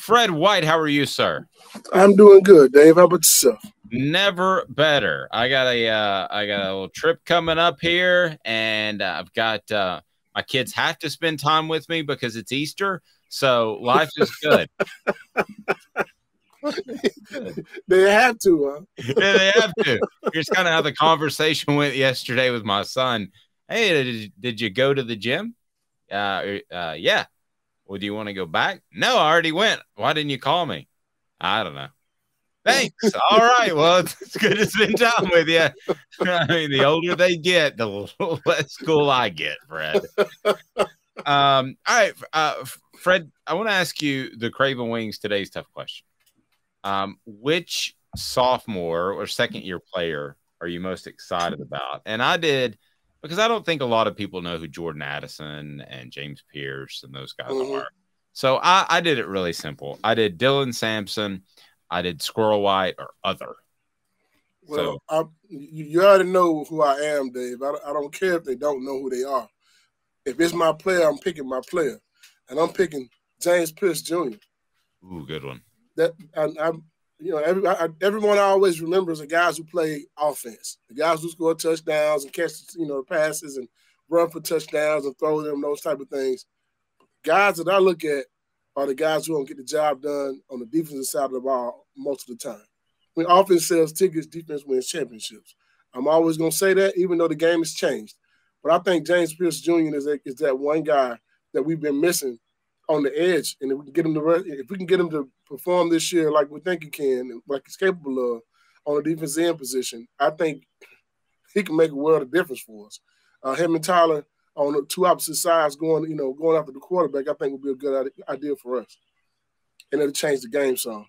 Fred White, how are you, sir? I'm doing good, Dave. How about yourself? Never better. I got a little trip coming up here, and I've got my kids have to spend time with me because it's Easter, so life is good. They have to, huh? Yeah, they have to. Here's kind of how the conversation went yesterday with my son. Hey, did you go to the gym? Yeah. Well, do you want to go back? No, I already went. Why didn't you call me? I don't know. Thanks. All right. Well, it's good to spend time with you. I mean, the older they get, the less cool I get, Fred. All right, Fred, I want to ask you the Craven Wings today's tough question. Which sophomore or second-year player are you most excited about? And I did, because I don't think a lot of people know who Jordan Addison and James Pierce and those guys are. So I did it really simple. I did Dylan Sampson, I did Squirrel White, or other. Well, so, you already know who I am, Dave. I don't care if they don't know who they are. If it's my player, I'm picking my player, and I'm picking James Pierce Jr. Ooh, good one. That everyone always remembers the guys who play offense, the guys who score touchdowns and catch passes and run for touchdowns and throw them, those type of things. Guys that I look at are the guys who don't get the job done on the defensive side of the ball most of the time. When offense sells tickets, defense wins championships. I'm always going to say that, even though the game has changed. But I think James Pierce Jr. is that one guy that we've been missing on the edge. And if we can get him to perform this year like we think he can, like he's capable of on the defensive end position, I think he can make a world of difference for us. Him and Tyler on the two opposite sides going after the quarterback, I think would be a good idea for us. And it'll change the game some.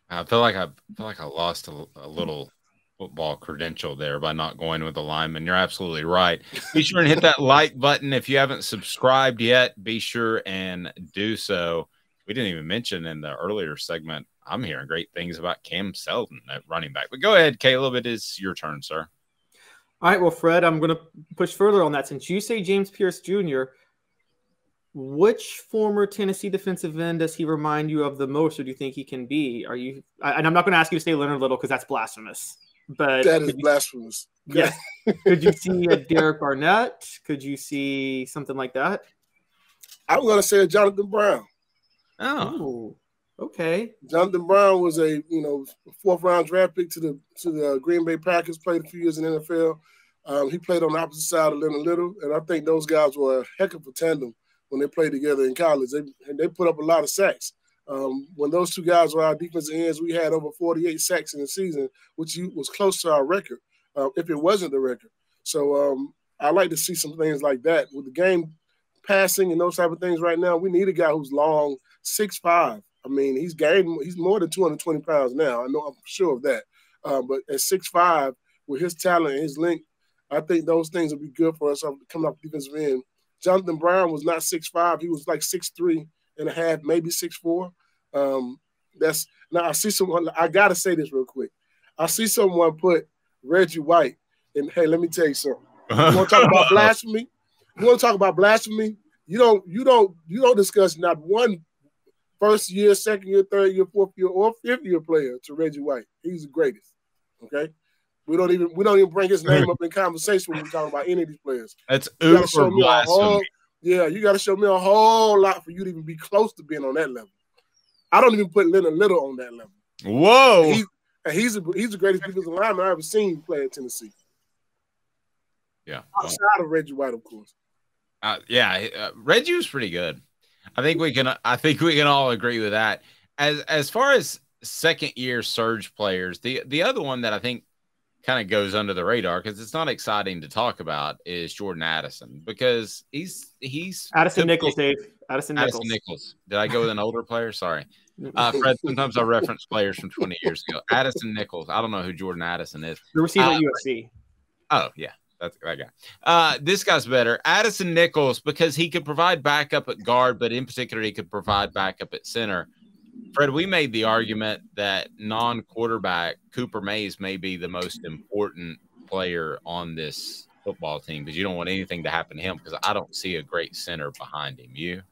I feel like I lost a little football credential there by not going with the lineman. You're absolutely right. Be sure and hit that like button. If you haven't subscribed yet, be sure and do so. We didn't even mention in the earlier segment, I'm hearing great things about Cam Selden at running back. But go ahead, Caleb. It is your turn, sir. All right, well, Fred, I'm going to push further on that. Since you say James Pierce Jr., which former Tennessee defensive end does he remind you of the most, or do you think he can be? And I'm not going to ask you to say Leonard Little because that's blasphemous. But that is blasphemous. Yes. Could you see a Derek Barnett? Could you see something like that? I'm going to say Jonathan Brown. Oh, okay. Jonathan Brown was a fourth-round draft pick to the Green Bay Packers. Played a few years in the NFL. He played on the opposite side of Leonard Little, and I think those guys were a heck of a tandem when they played together in college. They put up a lot of sacks. When those two guys were our defensive ends, we had over 48 sacks in the season, which was close to our record, if it wasn't the record. So I like to see some things like that. With the game passing and those type of things right now, we need a guy who's long, 6'5". I mean, he's more than 220 pounds now. I'm sure of that. But at 6'5", with his talent and his length, I think those things will be good for us coming off the defensive end. Jonathan Brown was not 6'5". He was like 6'3" and a half, maybe 6'4". Now I see someone. I gotta say this real quick. I see someone put Reggie White, and hey, let me tell you something. You want to talk about blasphemy? You don't discuss not one first year, second year, third year, fourth year, or fifth year player to Reggie White. He's the greatest. Okay. We don't even bring his name up in conversation when we're talking about any of these players. That's uber blasphemy. You got to show me a whole lot for you to even be close to being on that level. I don't even put Leonard Little on that level. Whoa! He's the greatest defensive lineman I've ever seen play at Tennessee. Yeah, outside of Reggie White, of course. Reggie was pretty good. I think we can all agree with that. As far as second year surge players, the other one that I think kind of goes under the radar because it's not exciting to talk about is Jordan Addison because he's Addison Nichols, Dave. Addison Nichols. Did I go with an older player? Sorry. Fred, sometimes I reference players from 20 years ago. Addison Nichols. I don't know who Jordan Addison is. The receiver at USC. Oh, yeah. That's that guy. This guy's better. Addison Nichols, because he could provide backup at guard, but in particular, he could provide backup at center. Fred, we made the argument that non-quarterback Cooper Mays may be the most important player on this football team because you don't want anything to happen to him because I don't see a great center behind him. You?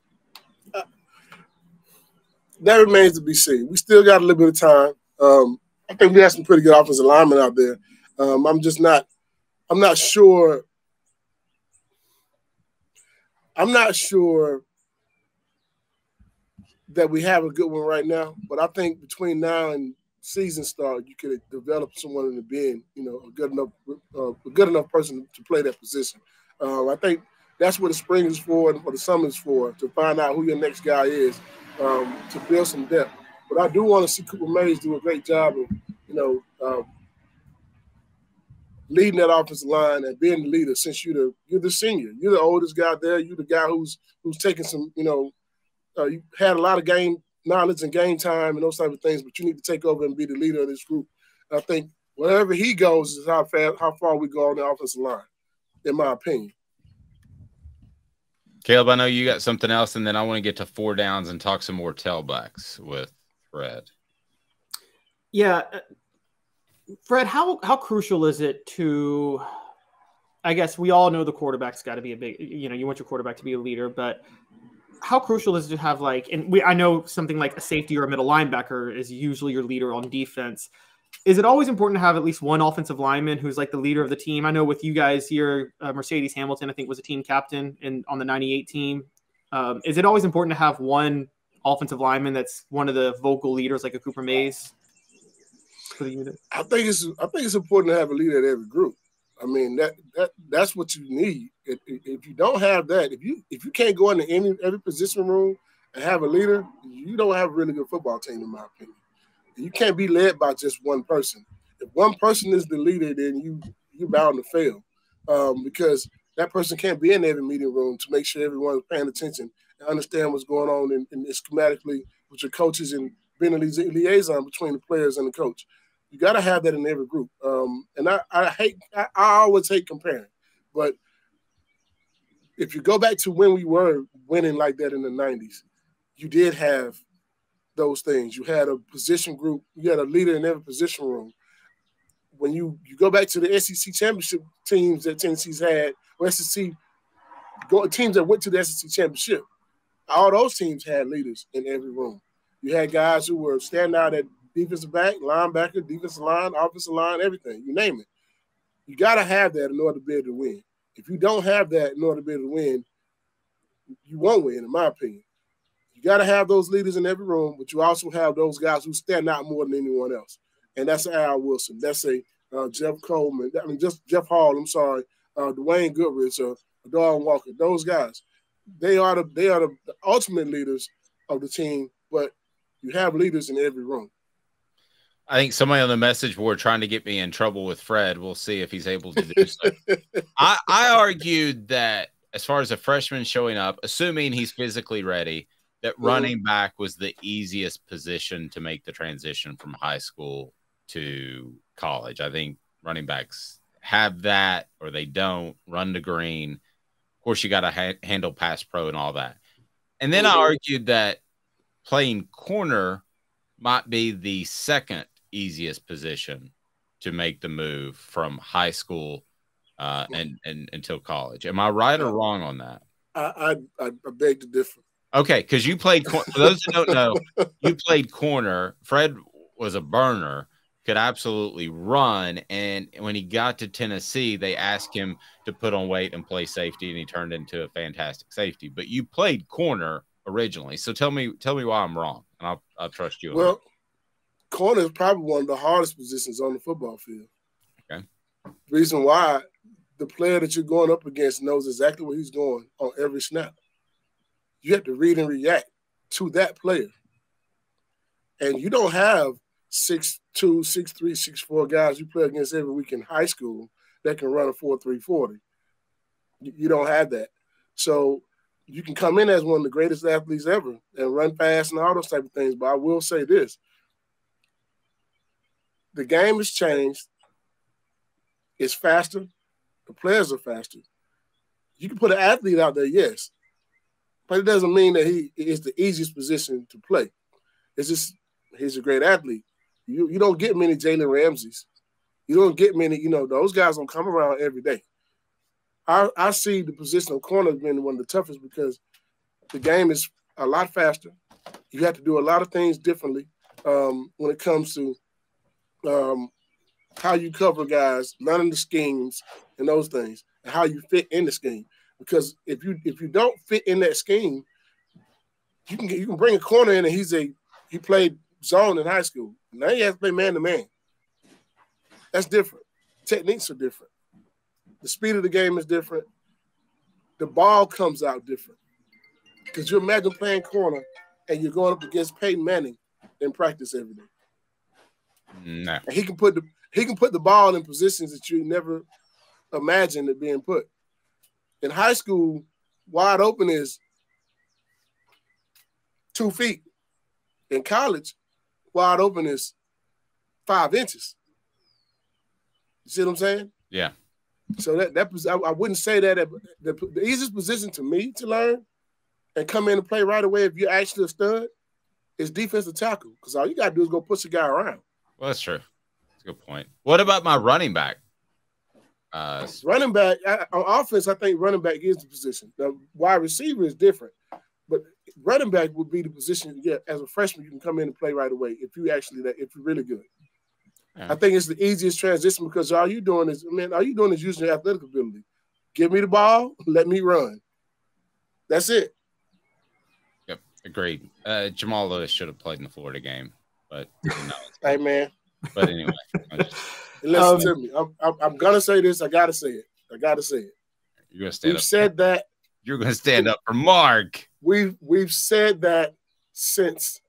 That remains to be seen. We still got a little bit of time. I think we have some pretty good offensive linemen out there. I'm not sure. I'm not sure that we have a good one right now, but I think between now and season start, you could develop someone in the bin, a good enough person to play that position. I think that's what the spring is for and what the summer is for, to find out who your next guy is, to build some depth. But I do want to see Cooper Mays do a great job of, leading that offensive line and being the leader. Since you're the senior, you're the oldest guy there. You're the guy who's taking some, you had a lot of game knowledge and game time and those type of things, but you need to take over and be the leader of this group. And I think wherever he goes is how far we go on the offensive line, in my opinion. Caleb, I know you got something else, and then I want to get to 4 downs and talk some more tailbacks with Fred. Yeah. Fred, how crucial is it to, I guess we all know the quarterback's got to be a big, you want your quarterback to be a leader, but how crucial is it to have I know something like a safety or a middle linebacker is usually your leader on defense. Is it always important to have at least one offensive lineman who's like the leader of the team? I know with you guys here, Mercedes Hamilton, I think, was a team captain on the 98 team. Is it always important to have one offensive lineman that's one of the vocal leaders, like a Cooper Mays for the unit? I think it's important to have a leader at every group. I mean, that's what you need. If you don't have that, if you can't go into every position room and have a leader, you don't have a really good football team, in my opinion. You can't be led by just one person. If one person is the leader, then you're bound to fail, because that person can't be in every meeting room to make sure everyone's paying attention and understand what's going on and schematically with your coaches and being a liaison between the players and the coach. You got to have that in every group. And I always hate comparing, but if you go back to when we were winning like that in the 90s, you did have those things. You had a position group. You had a leader in every position room. When you go back to the SEC championship teams that Tennessee's had, or teams that went to the SEC championship, all those teams had leaders in every room. You had guys who were standing out at defensive back, linebacker, defensive line, offensive line, everything, you name it. You got to have that in order to be able to win. If you don't have that in order to be able to win, you won't win, in my opinion. You got to have those leaders in every room, but you also have those guys who stand out more than anyone else. And that's Al Wilson. That's Jeff Coleman. Just Jeff Hall, I'm sorry, Dwayne Goodrich, Darwin Walker. Those guys, they are the ultimate leaders of the team, but you have leaders in every room. I think somebody on the message board trying to get me in trouble with Fred. We'll see if he's able to do so. I argued that as far as a freshman showing up, assuming he's physically ready, that running back was the easiest position to make the transition from high school to college. I think running backs have that or they don't. Run to green. Of course, you got to handle pass pro and all that. And then I argued that playing corner might be the second easiest position to make the move from high school and until college. Am I right or wrong on that? I beg to differ. Okay, because you played – for those who don't know, you played corner. Fred was a burner, could absolutely run, and when he got to Tennessee, they asked him to put on weight and play safety, and he turned into a fantastic safety. But you played corner originally, so tell me why I'm wrong, and I'll trust you. Well, corner is probably one of the hardest positions on the football field. Okay. The reason why, the player that you're going up against knows exactly where he's going on every snap. You have to read and react to that player. And you don't have 6'2", 6'3", 6'4" guys you play against every week in high school that can run a 4.3 40. You don't have that. So you can come in as one of the greatest athletes ever and run fast and all those type of things. But I will say this. The game has changed. It's faster. The players are faster. You can put an athlete out there, yes. But it doesn't mean that he is the easiest position to play. It's just he's a great athlete. You don't get many Jalen Ramseys. You don't get many, those guys don't come around every day. I see the position of corner being one of the toughest because the game is a lot faster. You have to do a lot of things differently when it comes to how you cover guys, learning the schemes and those things, and how you fit in the scheme. Because if you don't fit in that scheme, you can bring a corner in and he played zone in high school. Now he has to play man to man. That's different. Techniques are different. The speed of the game is different. The ball comes out different. Because you imagine playing corner and you're going up against Peyton Manning in practice every day. No. And he can put the ball in positions that you never imagined it being put. In high school, wide open is 2 feet. In college, wide open is 5 inches. You see what I'm saying? Yeah. So I wouldn't say that the easiest position to me to learn and come in and play right away if you're actually a stud is defensive tackle, because all you got to do is go push the guy around. Well, that's true. That's a good point. What about my running back? Running back, on offense, I think running back is the position. The wide receiver is different, but running back would be the position. Yeah, as a freshman, you can come in and play right away if you're really good. Yeah. I think it's the easiest transition because all you're doing is using your athletic ability. Give me the ball, let me run. That's it. Yep, agreed. Jamal Lewis should have played in the Florida game, but hey man. But anyway, listen to me. I'm gonna say this. I gotta say it. You're gonna stand up. We've said that. You're gonna stand up for Mark. We've said that since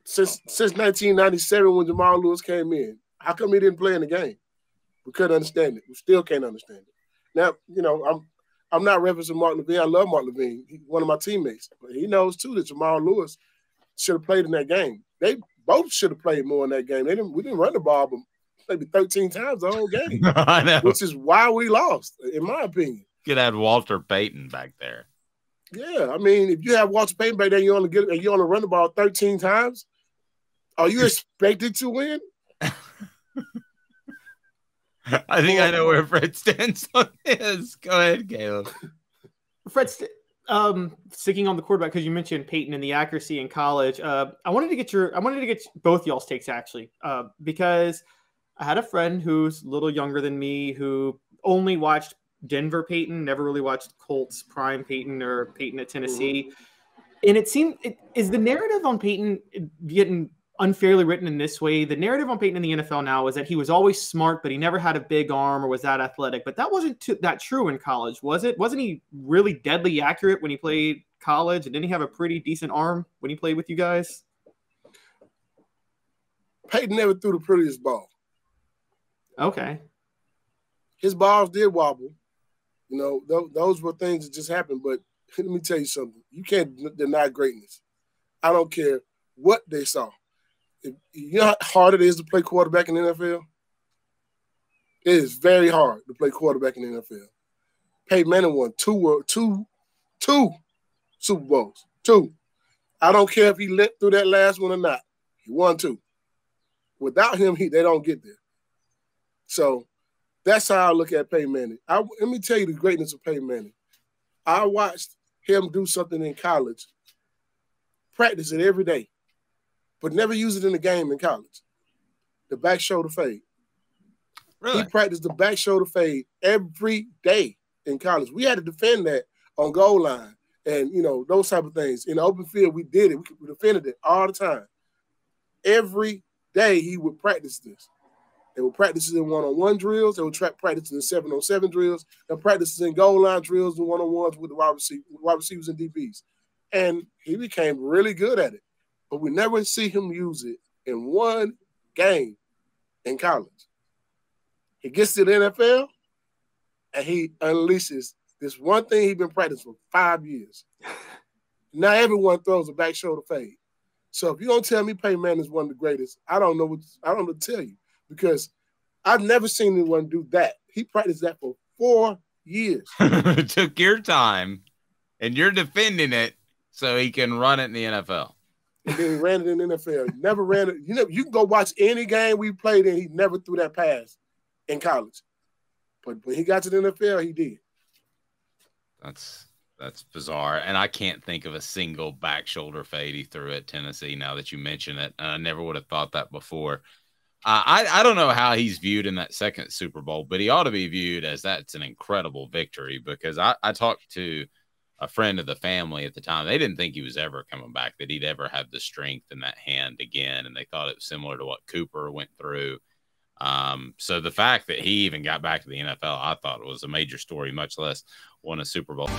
1997 when Jamal Lewis came in. How come he didn't play in the game? We couldn't understand it. We still can't understand it. Now, I'm not referencing Mark Levine. I love Mark Levine. He's one of my teammates. But he knows, too, that Jamal Lewis should have played in that game. They both should have played more in that game. We didn't run the ball but maybe 13 times the whole game. I know. Which is why we lost, in my opinion. Could have Walter Payton back there. Yeah, I mean, if you have Walter Payton back there and you only run the ball 13 times, are you expected to win? I think I know where Fred stands on this. Go ahead, Caleb. Fred, sticking on the quarterback because you mentioned Peyton and the accuracy in college. I wanted to get both y'all's takes actually, because I had a friend who's a little younger than me who only watched Denver Peyton, never really watched Colts prime Peyton or Peyton at Tennessee. And it seemed, is the narrative on Peyton getting unfairly written in this way? The narrative on Peyton in the NFL now is that he was always smart, but he never had a big arm or was that athletic. But that wasn't that true in college, was it? Wasn't he really deadly accurate when he played college? And didn't he have a pretty decent arm when he played with you guys? Peyton never threw the prettiest ball. Okay. His balls did wobble. Those were things that just happened. But let me tell you something. You can't deny greatness. I don't care what they saw. You know how hard it is to play quarterback in the NFL? It is very hard to play quarterback in the NFL. Peyton Manning won two Super Bowls. 2. I don't care if he lit through that last one or not. He won 2. Without him, they don't get there. So that's how I look at Peyton Manning. Let me tell you the greatness of Peyton Manning. I watched him do something in college, practice it every day, but never use it in the game in college. The back shoulder fade. Really? He practiced the back shoulder fade every day in college. We had to defend that on goal line and, those type of things. In the open field, we did it. We defended it all the time. Every day he would practice this. They would practice in one-on-one drills. They would practice in 7-on-7 drills. They practice in goal line drills and one-on-ones with the wide receivers and DBs. And he became really good at it. But we never see him use it in one game in college. He gets to the NFL, and he unleashes this one thing he's been practicing for 5 years. Now everyone throws a back shoulder fade. So if you don't tell me Peyton Manning is one of the greatest, I don't know what to tell you, because I've never seen anyone do that. He practiced that for 4 years. It took your time, and you're defending it so he can run it in the NFL. And then he ran it in the NFL. He never ran it. You can go watch any game we played in. He never threw that pass in college. But when he got to the NFL, he did. That's bizarre. And I can't think of a single back shoulder fade he threw at Tennessee now that you mention it. And I never would have thought that before. I don't know how he's viewed in that second Super Bowl, but he ought to be viewed as that's an incredible victory, because I talked to a friend of the family at the time. They didn't think he was ever coming back, that he'd ever have the strength in that hand again. And they thought it was similar to what Cooper went through. So the fact that he even got back to the NFL, I thought it was a major story, much less won a Super Bowl.